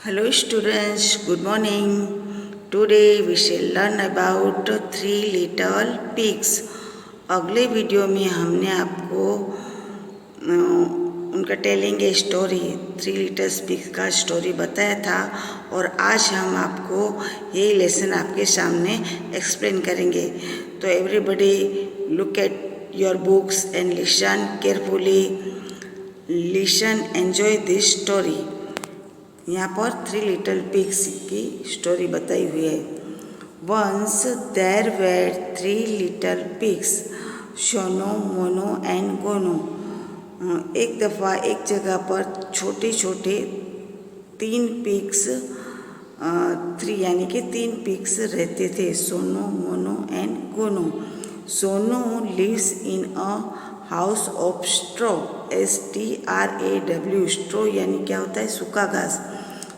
Hello students, good morning. Today we shall learn about three little pigs. अगले video में हमने आपको उनका telling a story three little pigs का story बताया था और आज हम आपको ये लेसन आपके सामने एक्सप्लेन करेंगे. तो everybody look at your books and listen carefully. Listen, enjoy this story. यहाँ पर थ्री लिटल पिग्स की स्टोरी बताई हुई है. Once there were three little pigs, Sono, Mono and Gono. एक दफ़ा एक जगह पर छोटे छोटे तीन पिग्स, थ्री यानी कि तीन पिग्स रहते थे, सोनो, Mono and Gono. Sono lives in a house of straw, STRAW. Straw यानी क्या होता है? सूखा घास.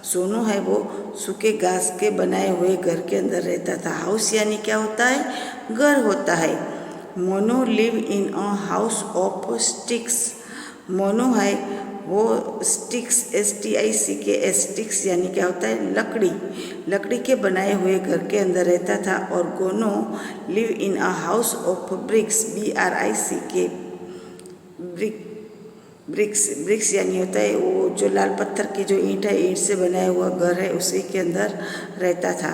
सोनू है वो सूखे घास के बनाए हुए घर के अंदर रहता था. हाउस यानी क्या होता है? घर होता है. Mono live in a house of sticks. Mono है वो स्टिक्स, STICK, स्टिक्स यानी क्या होता है? लकड़ी. लकड़ी के बनाए हुए घर के अंदर रहता था. और Gono live in a house of bricks, BRICK. Bricks यानी होता है वो जो लाल पत्थर की जो ईंट है, ईंट से बनाया हुआ घर है, उसी के अंदर रहता था.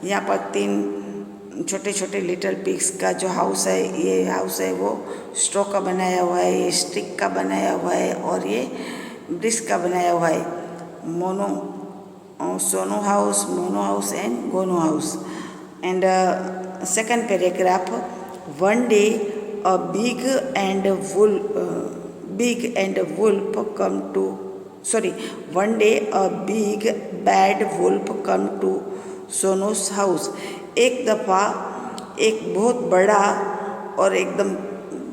यहाँ पर तीन छोटे छोटे लिटिल पिग्स का जो हाउस है, ये हाउस है वो स्ट्रॉ का बनाया हुआ है, ये स्टिक का बनाया हुआ है और ये ब्रिक्स का बनाया हुआ है. सोनो हाउस, मोनो हाउस एंड गोनो house. And second paragraph. One day a big and wolf come to, one day a big bad wolf come to सोनो's house. एक दफ़ा एक बहुत बड़ा और एकदम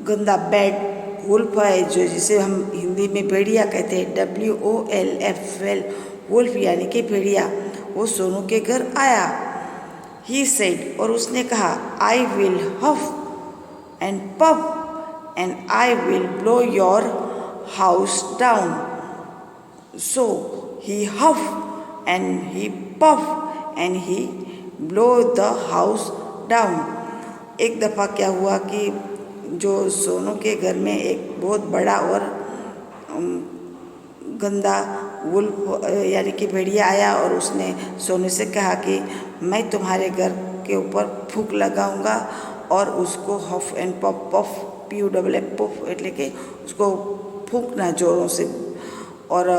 गंदा बैड वुल्फ है, जो जिसे हम हिंदी में भेड़िया कहते हैं, WOLF. वुल्फ यानी कि भेड़िया. वो सोनू के घर आया. ही सेड, और उसने कहा, I will huff and puff and I will blow your house down. So he huffed and he puffed and he blew the house down. एक दफ़ा क्या हुआ कि जो सोनू के घर में एक बहुत बड़ा और गंदा वुल्फ यानी कि भेड़िया आया और उसने सोनू से कहा कि मैं तुम्हारे घर के ऊपर फूंक लगाऊंगा और उसको हफ एंड पफ, PUFF એટલે કે उसको फूंकना जोरों से और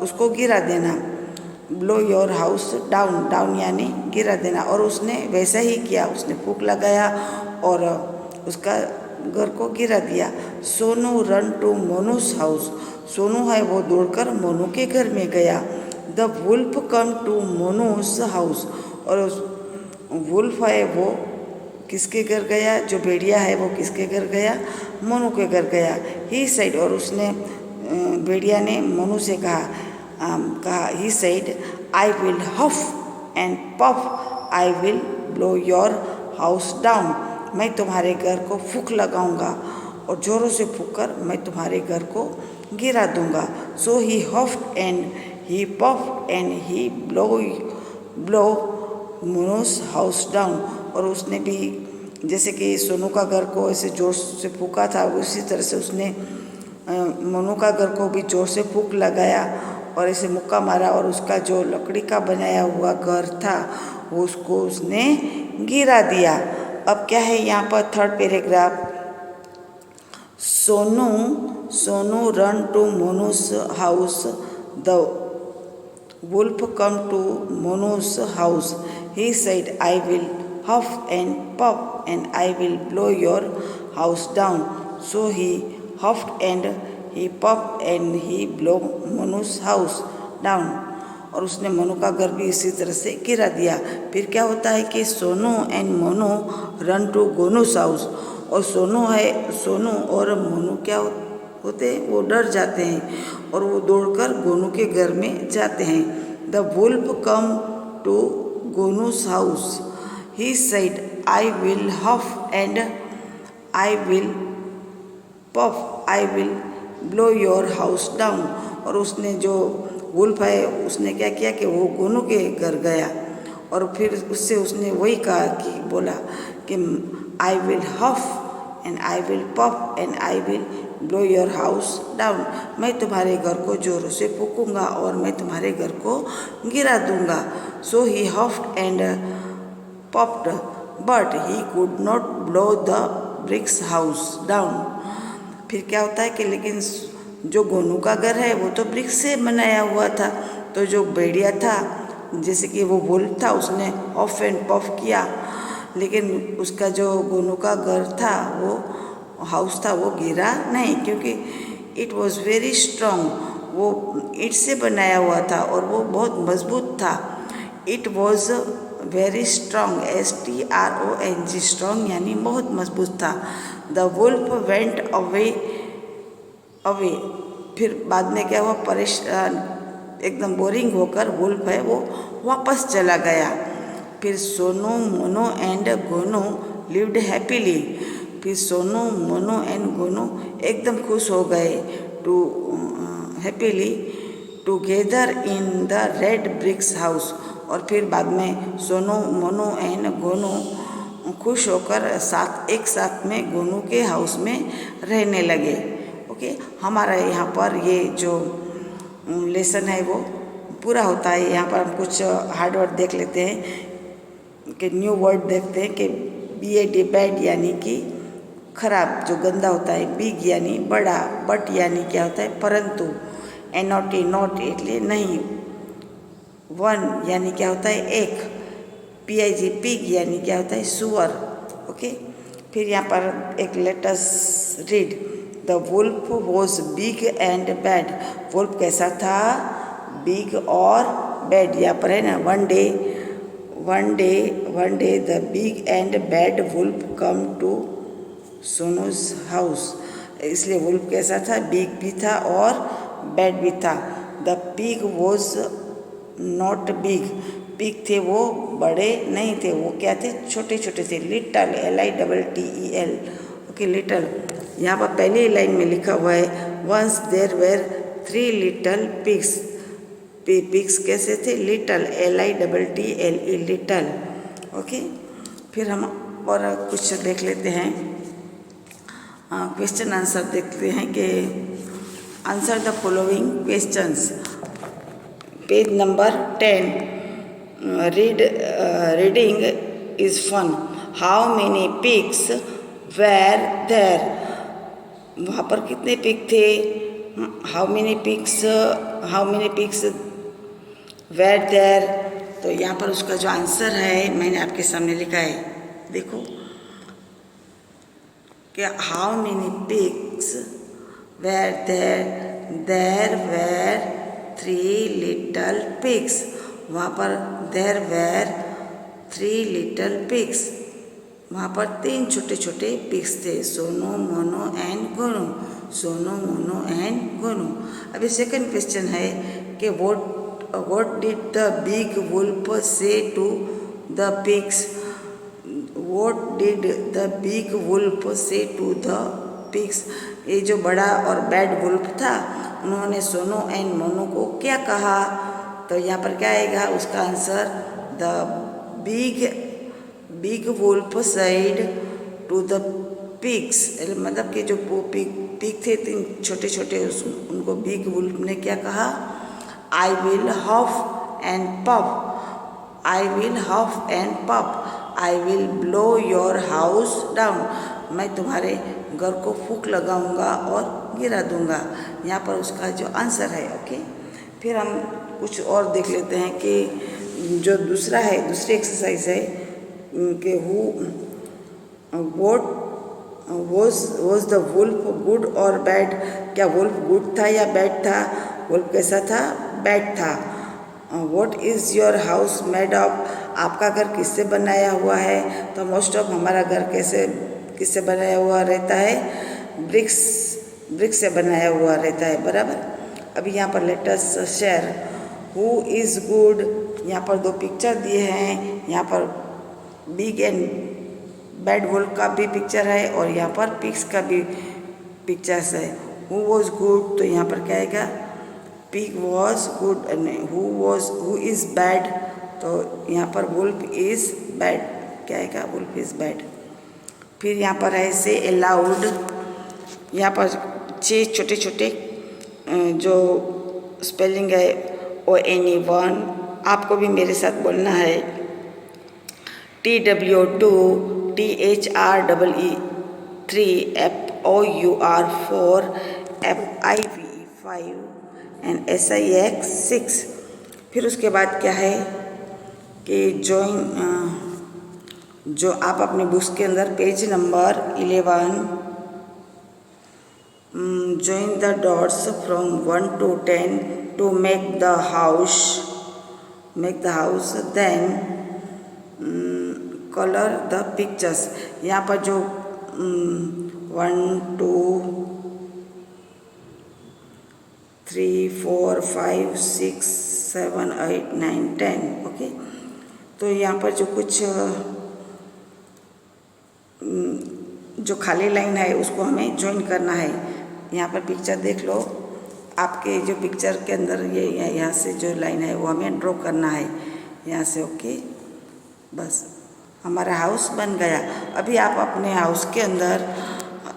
उसको गिरा देना. Blow your house down, down यानी गिरा देना. और उसने वैसा ही किया. उसने फूंक लगाया और उसका घर को गिरा दिया. Sonu run to Monu's house. Sonu है वो दौड़कर मोनू के घर में गया. The wolf come to Monu's house. और उस वुल्फ है वो किसके घर गया? जो भेड़िया है वो किसके घर गया? मोनू के घर गया. ही सेड, और उसने भेड़िया ने मोनू से कहा he said, I will huff and puff, I will blow your house down. मैं तुम्हारे घर को फूंक लगाऊंगा और जोरों से फूंक कर मैं तुम्हारे घर को गिरा दूंगा. So he huffed and he puffed and he blow Monu's house down. और उसने भी जैसे कि सोनू का घर को ऐसे जोर से फूंका था, उसी तरह से उसने मोनू का घर को भी जोर से फूंक लगाया और ऐसे मुक्का मारा और उसका जो लकड़ी का बनाया हुआ घर था उसको उसने गिरा दिया. अब क्या है यहाँ पर third paragraph. Sonu run to Monu's house. The wolf come to Monu's house. He said, I will huff and puff and I will blow your house down. So he huffed and he puffed and he blew Monu's house down. और उसने मोनू का घर भी इसी तरह से गिरा दिया. फिर क्या होता है कि Sonu and Monu run to Gonu's house. और सोनू और मोनू क्या होते हैं? वो डर जाते हैं और वो दौड़कर गोनू के घर में जाते हैं. The wolf come to Gonu's house. He said, I will huff and I will puff, I will blow your house down. और उसने जो वुल्फ है उसने क्या किया कि वो गोनू के घर गया और फिर उससे उसने वही कहा कि बोला कि I will huff and I will puff and I will blow your house down. मैं तुम्हारे घर को जोरों से फूकूंगा और मैं तुम्हारे घर को गिरा दूंगा। So he huffed and puffed but he could not blow the bricks house down. फिर क्या होता है कि लेकिन जो गोनू का घर है वो तो ब्रिक्स से बनाया हुआ था, तो जो भेड़िया था जैसे कि वो वुल्फ था उसने ऑफ एंड पफ किया, लेकिन उसका जो गोनू का घर था वो हाउस था वो गिरा नहीं, क्योंकि इट वॉज वेरी स्ट्रॉन्ग, वो ईंट से बनाया हुआ था और वो बहुत मजबूत था। It was very strong, STRONG, strong यानी बहुत मजबूत था। The wolf went away away. फिर बाद में क्या हुआ, परेशान एकदम बोरिंग होकर वुल्फ है वो वापस चला गया। फिर Sonu Monu and Gonu lived happily. फिर सोनू मोनू एंड गोनू एकदम खुश हो गए to happily together in the red bricks house. और फिर बाद में सोनू मोनू एंड गोनू खुश होकर एक साथ में गोनू के हाउस में रहने लगे। ओके, हमारा यहाँ पर ये जो लेसन है वो पूरा होता है। यहाँ पर हम कुछ हार्ड वर्ड देख लेते हैं कि न्यू वर्ड देखते हैं कि BAD बैड यानी कि खराब जो गंदा होता है, बिग यानी बड़ा, बट यानी क्या होता है परंतु, NOT नॉट इसलिए नहीं, वन यानी क्या होता है एक, PIG पिग यानी क्या होता है सुअर। ओके, फिर यहाँ पर एक let's read. The wolf was big and bad. Wolf कैसा था, बिग और बैड। यहाँ पर है ना, one day the big and bad wolf come to Sonu's house. इसलिए वुल्फ कैसा था, बिग भी था और बैड भी था। The pig was not big. Pig थे वो बड़े नहीं थे, वो क्या थे, छोटे छोटे थे। Little, LITTEL। Okay, little. यहाँ पर पहली लाइन में लिखा हुआ है once there were 3 little pigs. Pigs कैसे थे, लिटल, LITTLE, लिटल। ओके, फिर हम और कुछ देख लेते हैं, क्वेश्चन आंसर देखते हैं कि answer the following questions. Page number 10। Reading is fun. How many pigs were there. वहाँ पर कितने पिग थे, how many pigs were there. तो यहाँ पर उसका जो आंसर है मैंने आपके सामने लिखा है, देखो कि how many pigs were there, there were 3 little pigs. वहाँ पर देयर वेर 3 लिटल पिग्स, वहाँ पर 3 छोटे छोटे पिग्स थे, सोनू मोनू एंड गोनू, सोनू मोनू एंड गोनू। अभी सेकंड क्वेश्चन है कि what did the big wolf say to the pigs. What did the big wolf say to the pigs. ये जो बड़ा और बैड वुल्फ था उन्होंने सोनू एंड मोनू को क्या कहा। तो यहाँ पर क्या आएगा उसका answer, the big wolf said to the pigs. मतलब कि जो पिग थे 3 छोटे छोटे, उनको बिग वुल्फ ने क्या कहा, I will huff and puff, I will huff and puff, I will blow your house down. मैं तुम्हारे घर को फूंक लगाऊंगा और गिरा दूंगा। यहाँ पर उसका जो आंसर है। ओके, फिर हम कुछ और देख लेते हैं कि जो दूसरा है, दूसरी एक्सरसाइज है कि what was the wolf good और बैड। क्या वुल्फ गुड था या बैड था, वुल्फ कैसा था, बैड था। What is your house made of. आपका घर किससे बनाया हुआ है। तो मोस्ट ऑफ हमारा घर किससे बनाया हुआ रहता है, ब्रिक्स से बनाया हुआ रहता है, बराबर। अभी यहाँ पर let us share who is good. यहाँ पर 2 पिक्चर दिए हैं, यहाँ पर बिग एंड बैड वुल्फ का भी पिक्चर है और यहाँ पर पिग्स का भी पिक्चर्स है। हु वॉज गुड, तो यहाँ पर क्या आएगा, pig was good, who is bad, तो यहाँ पर वुल्फ इज़ बैड, क्या आएगा, वुल्फ इज़ बैड। फिर यहाँ पर है से अलाउड, यहाँ पर 6 छोटे छोटे जो स्पेलिंग है ONE1, आपको भी मेरे साथ बोलना है। TW2, THREE3, FOUR4, FIVE5 and SIX6। फिर उसके बाद क्या है कि जो आप अपने बुक्स के अंदर page number 11, join the dots from 1 to 10 to make the house, then color the pictures। यहाँ पर जो 1 2 3 4 5 6 7 8 9 10, ओके। तो यहाँ पर जो कुछ जो खाली लाइन है उसको हमें ज्वाइन करना है। यहाँ पर पिक्चर देख लो, आपके जो पिक्चर के अंदर ये यहाँ से जो लाइन है वो हमें ड्रॉ करना है यहाँ से, ओके। बस हमारा हाउस बन गया। अभी आप अपने हाउस के अंदर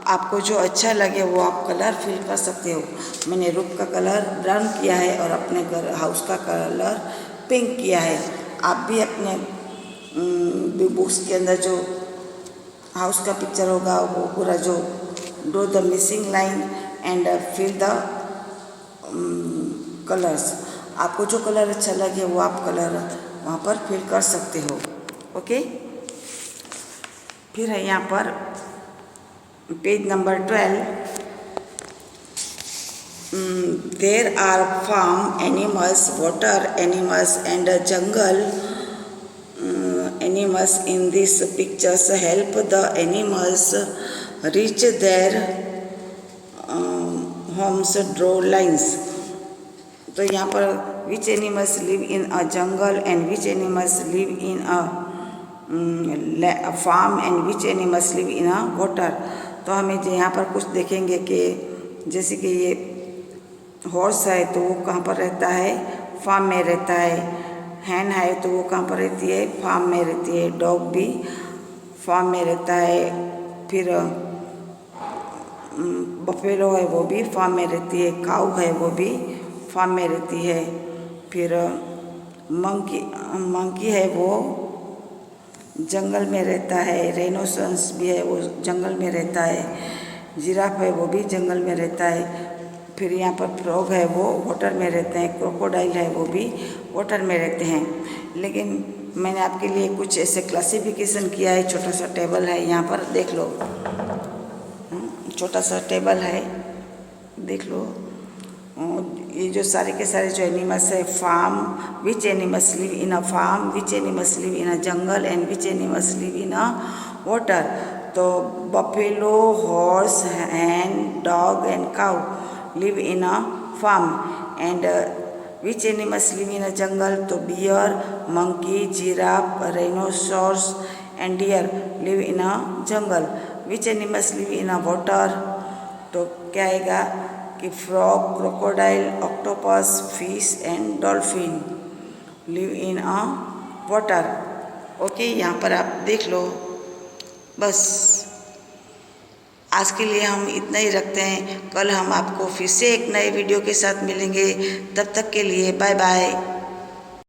आपको जो अच्छा लगे वो आप कलर फिल कर सकते हो। मैंने रूफ का कलर ब्राउन किया है और अपने घर हाउस का कलर पिंक किया है। आप भी अपने बुक्स के अंदर जो हाउस का पिक्चर होगा वो पूरा जो draw the missing line and fill the colours, आपको जो कलर अच्छा लगे वो आप कलर वहाँ पर फिल कर सकते हो, ओके। फिर है यहाँ पर page number 12, there are farm animals, water animals and jungle animals in these pictures help the animals reach their homes, draw lines। तो यहाँ पर which animals live in a jungle and which animals live in a farm and which animals live in a water। तो हमें यहाँ पर कुछ देखेंगे कि जैसे कि ये हॉर्स है तो वो कहाँ पर रहता है, फार्म में रहता है। हैन है तो वो कहाँ पर रहती है, फार्म में रहती है। डॉग भी फार्म में रहता है। फिर बफेलो है वो भी फार्म में रहती है। काऊ है वो भी फार्म में रहती है। फिर मंकी है वो जंगल में रहता है। रेनोसरस भी है वो जंगल में रहता है। जिराफ है वो भी जंगल में रहता है। फिर यहाँ पर फ्रॉग है वो वाटर में रहते हैं। क्रोकोडाइल है वो भी वाटर में रहते हैं। लेकिन मैंने आपके लिए कुछ ऐसे क्लासिफिकेशन किया है। छोटा सा टेबल है, यहाँ पर देख लो, छोटा सा टेबल है, देख लो। ये जो सारे के सारे जो एनिमल्स है, farm, which animals live in a farm, which animals live in a jungle and which animals live in a water. तो buffalo, horse, hen, dog and cow live in a farm and which animals live in a jungle, तो bear, monkey, giraffe, rhinoceros and deer live in a jungle। which animals live in a water, तो क्या आएगा कि frog, crocodile, octopus, fish and dolphin live in a water, okay. यहाँ पर आप देख लो। बस आज के लिए हम इतना ही रखते हैं। कल हम आपको फिर से एक नए वीडियो के साथ मिलेंगे। तब तक के लिए बाय बाय।